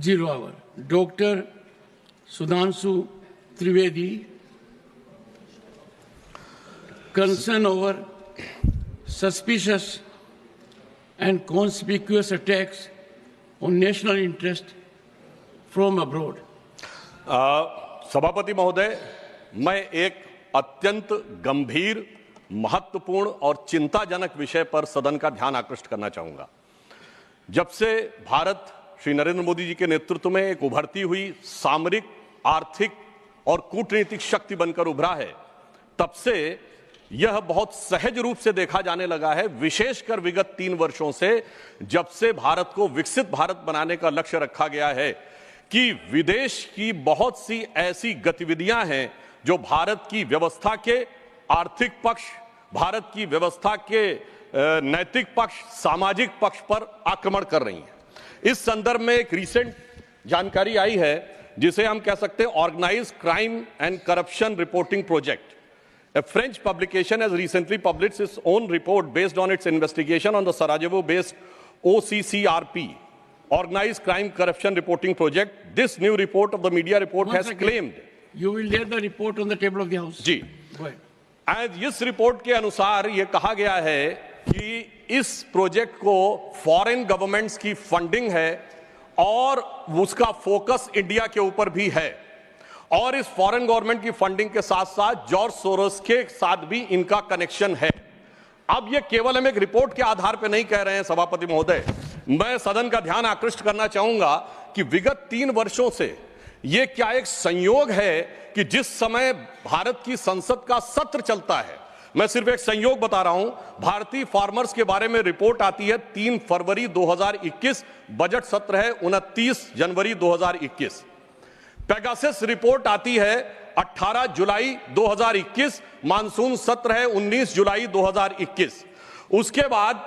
0 hour. Dr. Sudhanshu Trivedi, concern over suspicious and conspicuous attacks on national interest from abroad. सभापति महोदय, मैं एक अत्यंत गंभीर, महत्वपूर्ण और चिंताजनक विषय पर सदन का ध्यान आकृष्ट करना चाहूंगा। जब से भारत श्री नरेंद्र मोदी जी के नेतृत्व में एक उभरती हुई सामरिक, आर्थिक और कूटनीतिक शक्ति बनकर उभरा है, तब से यह बहुत सहज रूप से देखा जाने लगा है, विशेषकर विगत 3 वर्षों से, जब से भारत को विकसित भारत बनाने का लक्ष्य रखा गया है, कि विदेश की बहुत सी ऐसी गतिविधियां हैं जो भारत की व्यवस्था के आर्थिक पक्ष, भारत की व्यवस्था के नैतिक पक्ष, सामाजिक पक्ष पर आक्रमण कर रही हैं। इस संदर्भ में एक रीसेंट जानकारी आई है जिसे हम कह सकते हैं organised crime and corruption reporting project. A French publication has recently published its own report based on its investigation on the Sarajevo-based OCCRP, Organized Crime Corruption Reporting Project. This new report of the media report has claimed. You will lay the report on the table of the House. जी। And इस report के अनुसार ये कहा गया है कि इस प्रोजेक्ट को फॉरेन गवर्नमेंट्स की फंडिंग है और उसका फोकस इंडिया के ऊपर भी है, और इस फॉरेन गवर्नमेंट की फंडिंग के साथ साथ जॉर्ज सोरोस के साथ भी इनका कनेक्शन है। अब ये केवल हम एक रिपोर्ट के आधार पर नहीं कह रहे हैं सभापति महोदय, मैं सदन का ध्यान आकृष्ट करना चाहूंगा कि विगत 3 वर्षों से ये क्या एक संयोग है कि जिस समय भारत की संसद का सत्र चलता है, मैं सिर्फ एक संयोग बता रहा हूं, भारतीय फार्मर्स के बारे में रिपोर्ट आती है 3 फरवरी 2021, बजट सत्र है 29 जनवरी 2021। पेगासस रिपोर्ट आती है 18 जुलाई 2021, मानसून सत्र है 19 जुलाई 2021। उसके बाद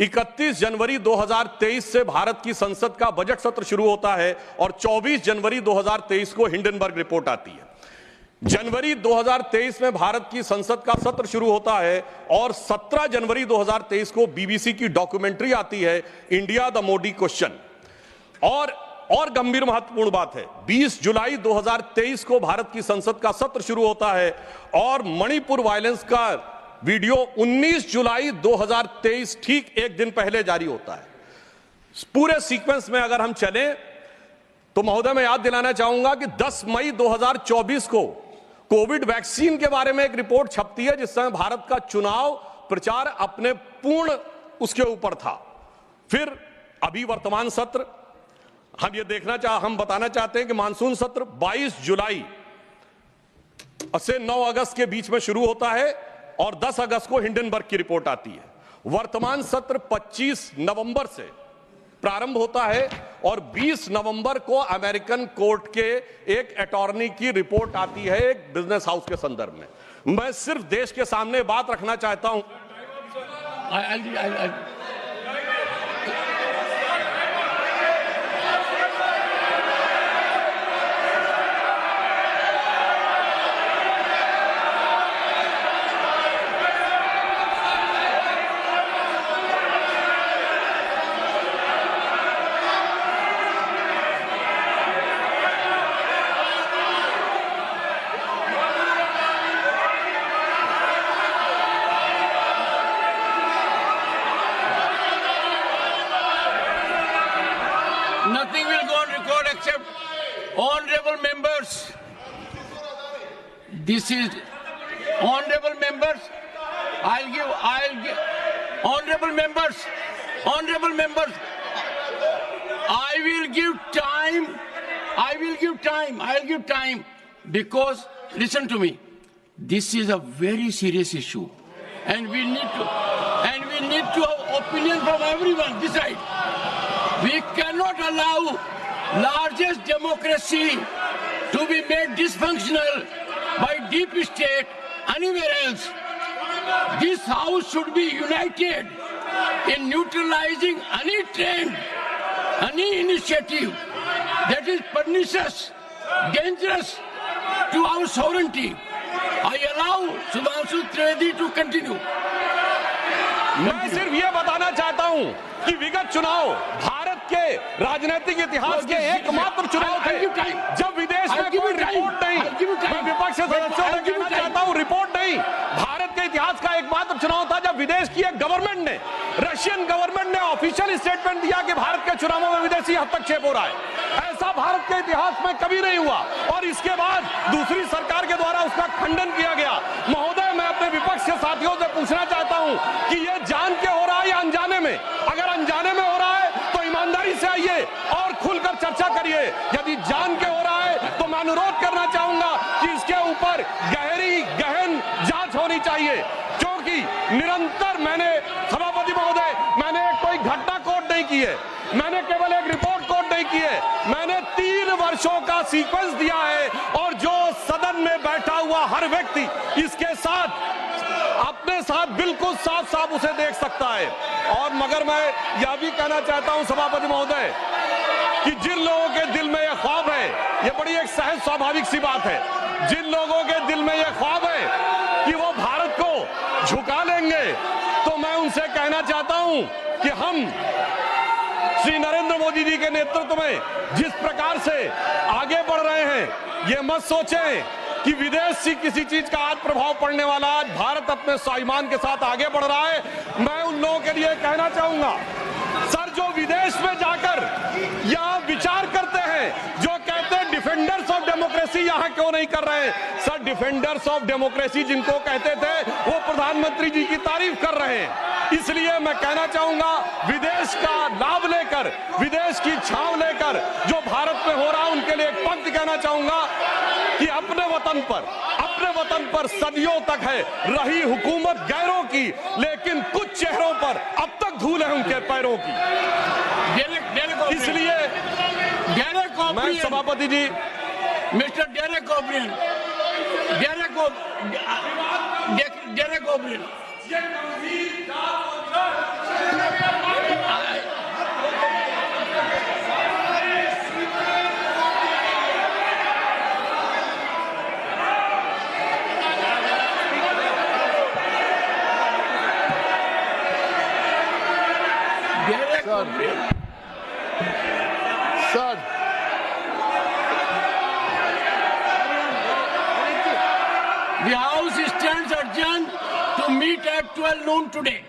31 जनवरी 2023 से भारत की संसद का बजट सत्र शुरू होता है और 24 जनवरी 2023 को हिंडनबर्ग रिपोर्ट आती है। जनवरी 2023 में भारत की संसद का सत्र शुरू होता है और 17 जनवरी 2023 को बीबीसी की डॉक्यूमेंट्री आती है, इंडिया द मोदी क्वेश्चन। और गंभीर महत्वपूर्ण बात है, 20 जुलाई 2023 को भारत की संसद का सत्र शुरू होता है और मणिपुर वायलेंस का वीडियो 19 जुलाई 2023, ठीक एक दिन पहले जारी होता है। पूरे सीक्वेंस में अगर हम चलें तो महोदय मैं याद दिलाना चाहूंगा कि 10 मई 2024 को कोविड वैक्सीन के बारे में एक रिपोर्ट छपती है, जिस समय भारत का चुनाव प्रचार अपने पूर्ण उसके ऊपर था। फिर अभी वर्तमान सत्र हम बताना चाहते हैं कि मानसून सत्र 22 जुलाई से 9 अगस्त के बीच में शुरू होता है और 10 अगस्त को हिंडनबर्ग की रिपोर्ट आती है। वर्तमान सत्र 25 नवंबर से प्रारंभ होता है और 20 नवंबर को अमेरिकन कोर्ट के एक अटॉर्नी की रिपोर्ट आती है एक बिजनेस हाउस के संदर्भ में। मैं सिर्फ देश के सामने बात रखना चाहता हूं। Nothing will go on record except honorable members. This is honorable members. I'll give honorable members. I will give time because listen to me. This is a very serious issue and we need to have opinion from everyone this side. We cannot allow largest democracy to be made dysfunctional by deep state anywhere else. This house should be united in neutralizing any trend, any initiative that is pernicious, dangerous to our sovereignty. I allow Sudhanshu Trivedi to continue. मैं सिर्फ ये बताना चाहता हूं कि विगत चुनाव भारत के राजनीतिक इतिहास के एकमात्र चुनाव थे जब विदेश में कोई रिपोर्ट नहीं, मैं विपक्ष के सदस्यों से कहना चाहता हूं, रिपोर्ट नहीं, भारत के इतिहास का एकमात्र चुनाव था जब विदेश की एक गवर्नमेंट ने, रशियन गवर्नमेंट ने ऑफिशियल स्टेटमेंट दिया कि भारत के चुनावों में विदेशी हस्तक्षेप हो रहा है। ऐसा भारत के इतिहास में कभी नहीं हुआ और इसके बाद दूसरी सरकार के द्वारा उसका खंडन किया गया। महोदय, मैं अपने विपक्ष के साथियों से पूछना चाहता हूं कि यह जान के हो रहा है या अनजाने में? अगर अनजाने में हो रहा है तो ईमानदारी से आइए और खुलकर चर्चा करिए। यदि जान के हो रहा है तो मैं अनुरोध करना चाहूंगा कि इसके ऊपर गहन जांच होनी चाहिए, क्योंकि निरंतर मैंने, सभापति महोदय, मैंने कोई घटना कोट नहीं की है, मैंने केवल एक रिपोर्ट कोट नहीं की है, मैंने 3 वर्षों का सीक्वेंस दिया है और जो सदन में बैठा हुआ हर व्यक्ति इसके साथ, अपने साथ बिल्कुल साफ साफ उसे देख सकता है। और मगर मैं यह भी कहना चाहता हूं सभापति महोदय कि जिन लोगों के दिल में यह ख्वाब है, यह बड़ी एक सहज स्वाभाविक सी बात है, जिन लोगों के दिल में यह ख्वाब है कि वो भारत को झुका लेंगे, तो मैं उनसे कहना चाहता हूं कि हम श्री नरेंद्र मोदी जी के नेतृत्व में जिस प्रकार से आगे बढ़ रहे हैं, ये मत सोचें कि विदेश से किसी चीज का आज प्रभाव पड़ने वाला। आज भारत अपने स्वाभिमान के साथ आगे बढ़ रहा है। मैं उन लोगों के लिए कहना चाहूंगा, सर, जो विदेश में जाकर यहां विचार करते हैं, जो कहते हैं डिफेंडर्स ऑफ डेमोक्रेसी यहां क्यों नहीं कर रहे हैं? सर, डिफेंडर्स ऑफ डेमोक्रेसी जिनको कहते थे वो प्रधानमंत्री जी की तारीफ कर रहे हैं। इसलिए मैं कहना चाहूंगा, विदेश का लाभ लेकर, विदेश की छांव लेकर जो भारत में हो रहा है, उनके लिए एक पंक्ति कहना चाहूंगा कि अपने वतन पर सदियों तक है रही हुकूमत गैरों की, लेकिन कुछ चेहरों पर अब तक धूल है उनके पैरों की। इसलिए मैं सभापति जी, mister Derek O'Brien, Sir. The House stands adjourned to meet at 12 noon today.